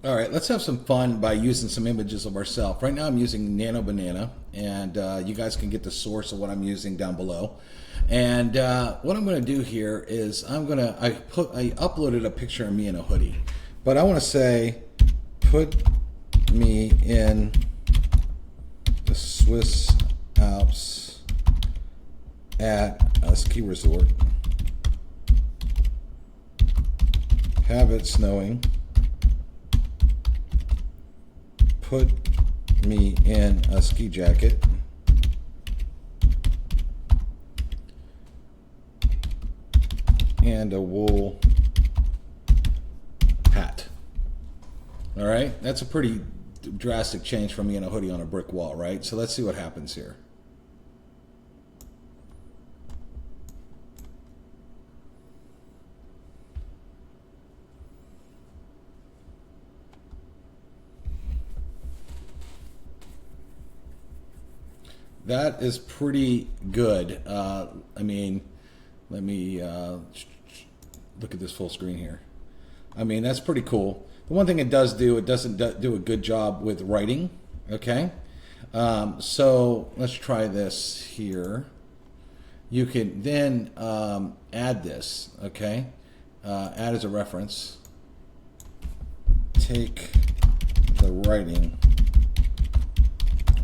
All right, let's have some fun by using some images of ourselves. Right now I'm using Nano Banana, and you guys can get the source of what I'm using down below. And what I'm going to do here is I uploaded a picture of me in a hoodie, but I want to say put me in the Swiss Alps at a ski resort. Have it snowing. Put me in a ski jacket. And a wool hat. All right, that's a pretty drastic change from me in a hoodie on a brick wall, right? So let's see what happens here. That is pretty good. I mean, let me look at this full screen here. I mean, that's pretty cool. The one thing it does do, it doesn't do a good job with writing. Okay, so let's try this here. You can then add this. Okay, add as a reference. Take the writing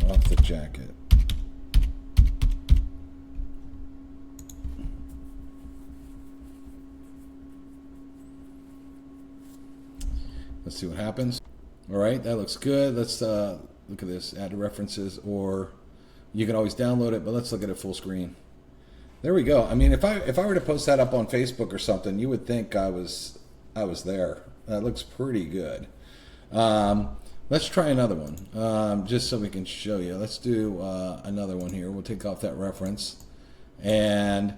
off the jacket. Let's see what happens. All right, that looks good. Let's look at this, add references, or you can always download it, but let's look at it full screen. There we go. I mean, if I were to post that up on Facebook or something, you would think I was there. That looks pretty good. Let's try another one, just so we can show you. Let's do another one here. We'll take off that reference. And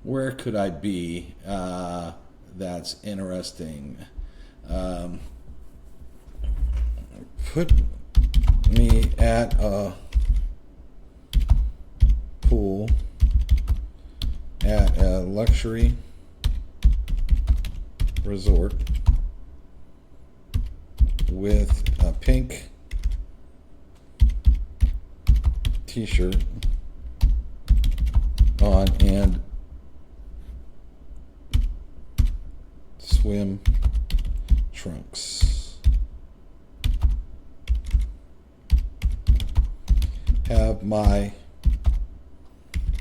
where could I be? That's interesting. Put me at a pool at a luxury resort with a pink t-shirt on and swim trunks.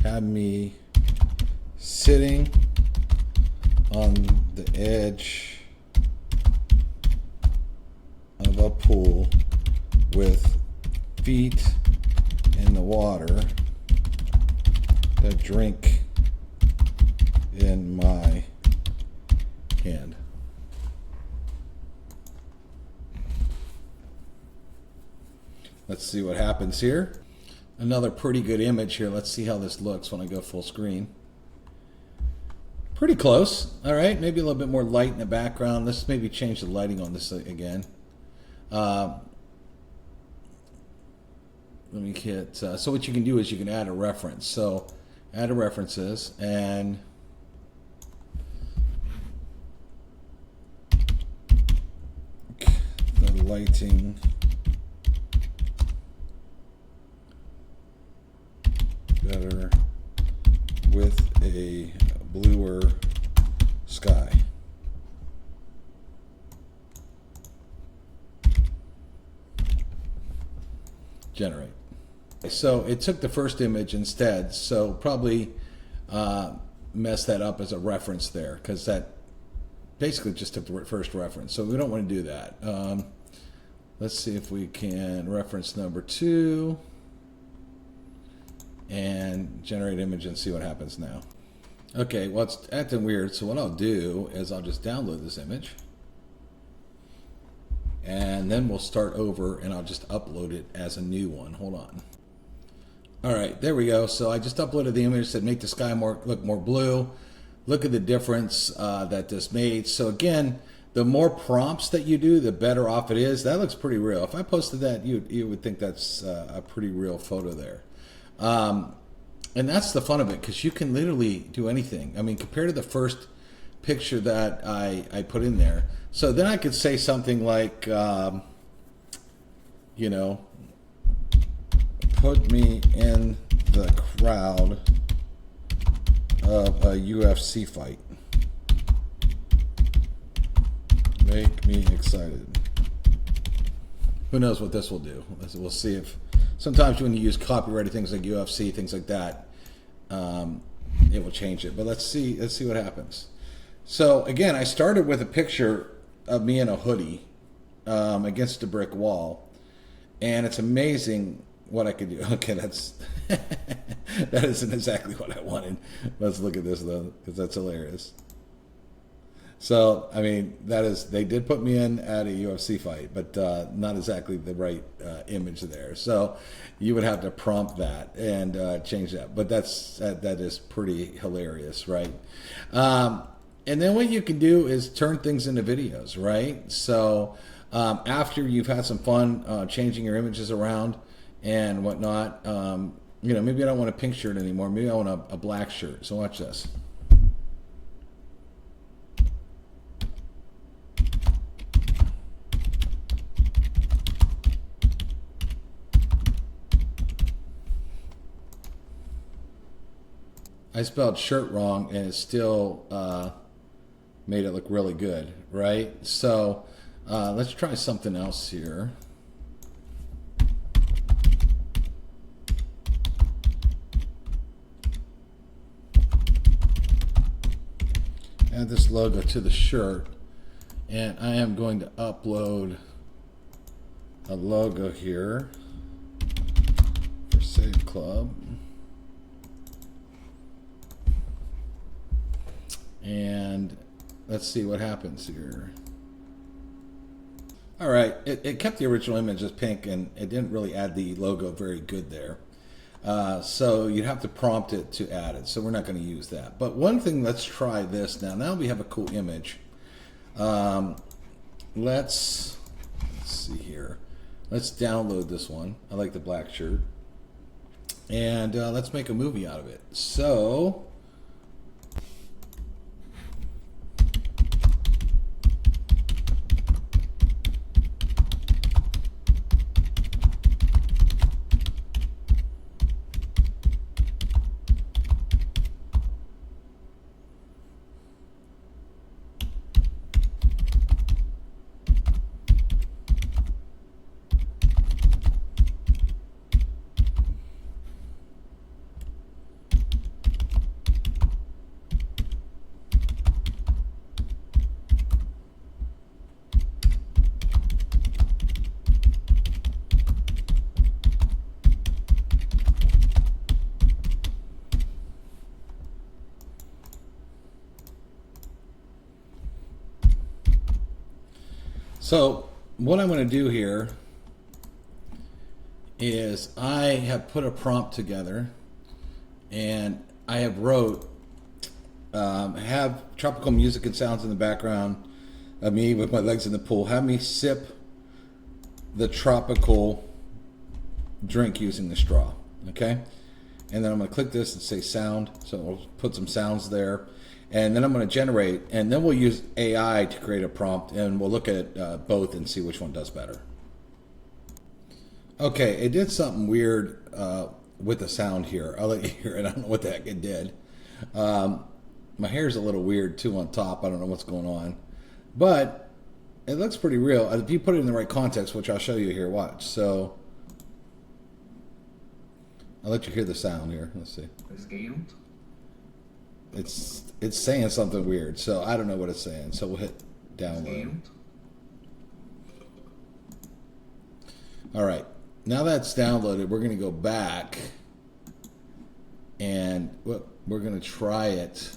Have me sitting on the edge of a pool with feet in the water, a drink in my hand. Let's see what happens here. Another pretty good image here. Let's see how this looks when I go full screen. Pretty close. All right, maybe a little bit more light in the background. Let's maybe change the lighting on this again. Let me hit. So what you can do is you can add a reference. So add a references and the lighting. Better with a bluer sky. Generate. So it took the first image instead, so probably mess that up as a reference there, because that basically just took the first reference, so we don't want to do that. Let's see if we can reference number 2 and generate image and see what happens now. Okay, well, it's acting weird, so what I'll do is I'll just download this image and then we'll start over and I'll just upload it as a new one. Hold on. All right, there we go. So I just uploaded the image, said make the sky look more blue. Look at the difference that this made. So again, the more prompts that you do, the better off it is. That looks pretty real. If I posted that, you would think that's a pretty real photo there. And that's the fun of it, because you can literally do anything. I mean, compared to the first picture that I put in there. So then I could say something like, you know, put me in the crowd of a UFC fight. Make me excited. Who knows what this will do? We'll see if sometimes when you use copyrighted things like UFC, things like that, it will change it. But let's see what happens. So again, I started with a picture of me in a hoodie against a brick wall, and it's amazing what I could do. Okay, that isn't exactly what I wanted. Let's look at this though, because that's hilarious. So, I mean, they did put me in at a UFC fight, but not exactly the right image there. So you would have to prompt that and change that. But that is pretty hilarious, right? And then what you can do is turn things into videos, right? So after you've had some fun changing your images around and whatnot, you know, maybe I don't want a pink shirt anymore. Maybe I want a black shirt. So watch this. I spelled shirt wrong, and it still made it look really good, right? So let's try something else here. Add this logo to the shirt, and I am going to upload a logo here for Save Club. And let's see what happens here. All right, it kept the original image as pink, and it didn't really add the logo very good there. So you'd have to prompt it to add it. So we're not going to use that. But one thing, let's try this now. Now we have a cool image. Let's see here. Let's download this one. I like the black shirt. And let's make a movie out of it. So So what I'm going to do here is I have put a prompt together, and I have wrote, have tropical music and sounds in the background of me with my legs in the pool. Have me sip the tropical drink using the straw, okay? And then I'm going to click this and say sound, so we'll put some sounds there. And then I'm going to generate, and then we'll use AI to create a prompt, and we'll look at both and see which one does better. Okay, it did something weird with the sound here. I'll let you hear it. I don't know what the heck it did. My hair's a little weird too on top. I don't know what's going on. But it looks pretty real. If you put it in the right context, which I'll show you here, watch. So I'll let you hear the sound here. Let's see. It's saying something weird, so I don't know what it's saying. So we'll hit download. All right, now that's downloaded, we're going to go back, and we're going to try it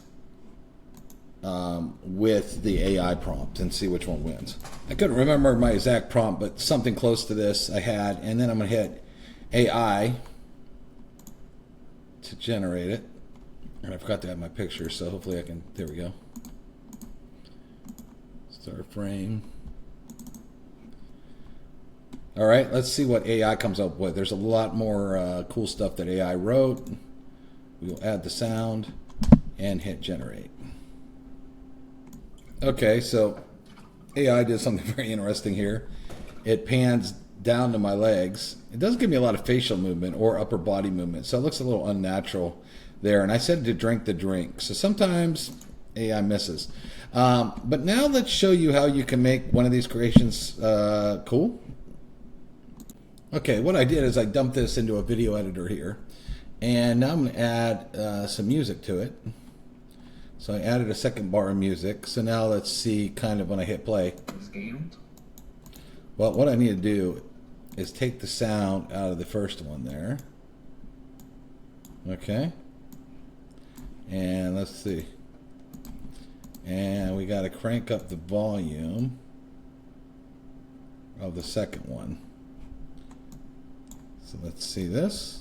with the AI prompt and see which one wins. I couldn't remember my exact prompt, but something close to this I had, and then I'm going to hit AI to generate it. And I forgot to add my picture, so hopefully I can, there we go. Start frame. All right, let's see what AI comes up with. There's a lot more cool stuff that AI wrote. We'll add the sound and hit generate. Okay, so AI did something very interesting here. It pans down to my legs. It doesn't give me a lot of facial movement or upper body movement, so it looks a little unnatural there. And I said to drink the drink, so sometimes AI misses. But now let's show you how you can make one of these creations cool. Okay, what I did is I dumped this into a video editor here, and now I'm going to add some music to it. So I added a second bar of music. So now let's see kind of when I hit play. Well, what I need to do is take the sound out of the first one there. Okay. And let's see. And we got to crank up the volume of the second one. So let's see this.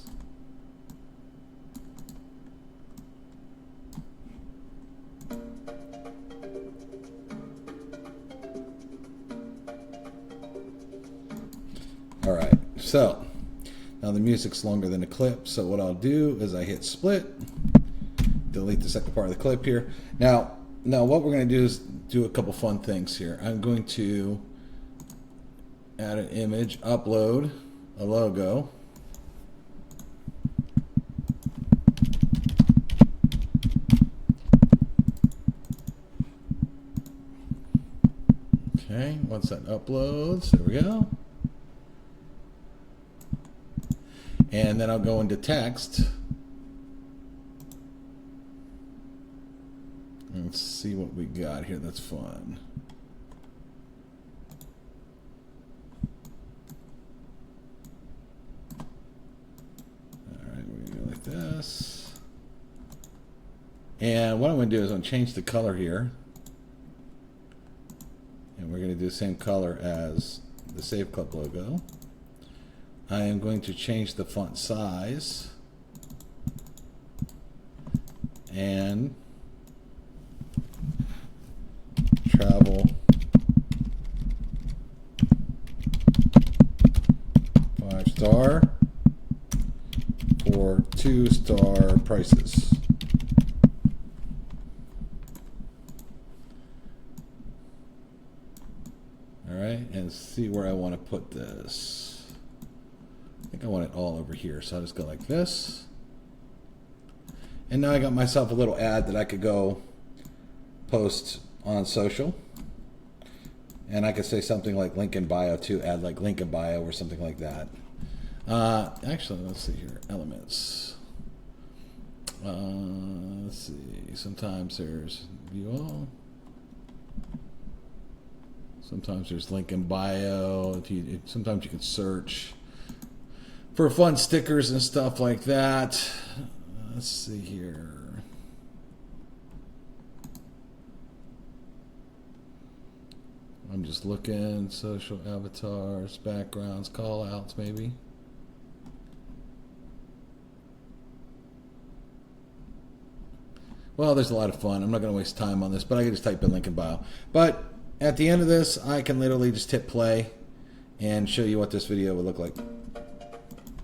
All right, so now the music's longer than the clip, so what I'll do is I hit split, delete the second part of the clip here. Now what we're going to do is do a couple fun things here. I'm going to add an image, upload a logo. Okay, once that uploads, there we go. And then I'll go into text. Let's see what we got here that's fun. Alright, we're going to go like this. And what I'm going to do is I'm going to change the color here. And we're going to do the same color as the Save Club logo. I am going to change the font size and travel 5-star for 2-star prices. All right, and see where I want to put this. I think I want it all over here, so I'll just go like this. And now I got myself a little ad that I could go post on social. And I could say something like link in bio too, add like link in bio or something like that. Actually, let's see here, elements. Let's see, sometimes there's view all. Sometimes there's link in bio. Sometimes you can search for fun stickers and stuff like that. Let's see here. I'm just looking, social avatars, backgrounds, call outs maybe. Well, there's a lot of fun. I'm not going to waste time on this, but I can just type in link in bio. But at the end of this, I can literally just hit play and show you what this video would look like.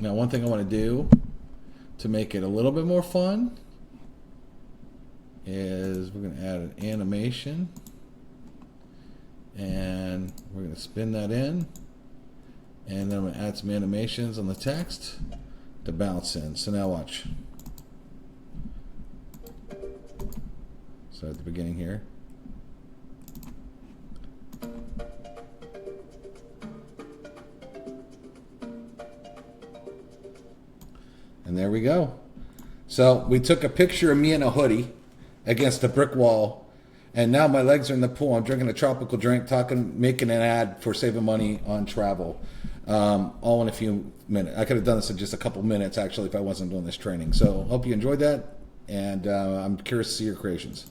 Now, one thing I want to do to make it a little bit more fun is we're going to add an animation, and we're going to spin that in, and then I'm going to add some animations on the text to bounce in. So now watch. So at the beginning here. And there we go. So we took a picture of me in a hoodie against a brick wall, and now my legs are in the pool. I'm drinking a tropical drink, making an ad for saving money on travel, all in a few minutes. I could have done this in just a couple minutes, actually, if I wasn't doing this training. So hope you enjoyed that, and I'm curious to see your creations.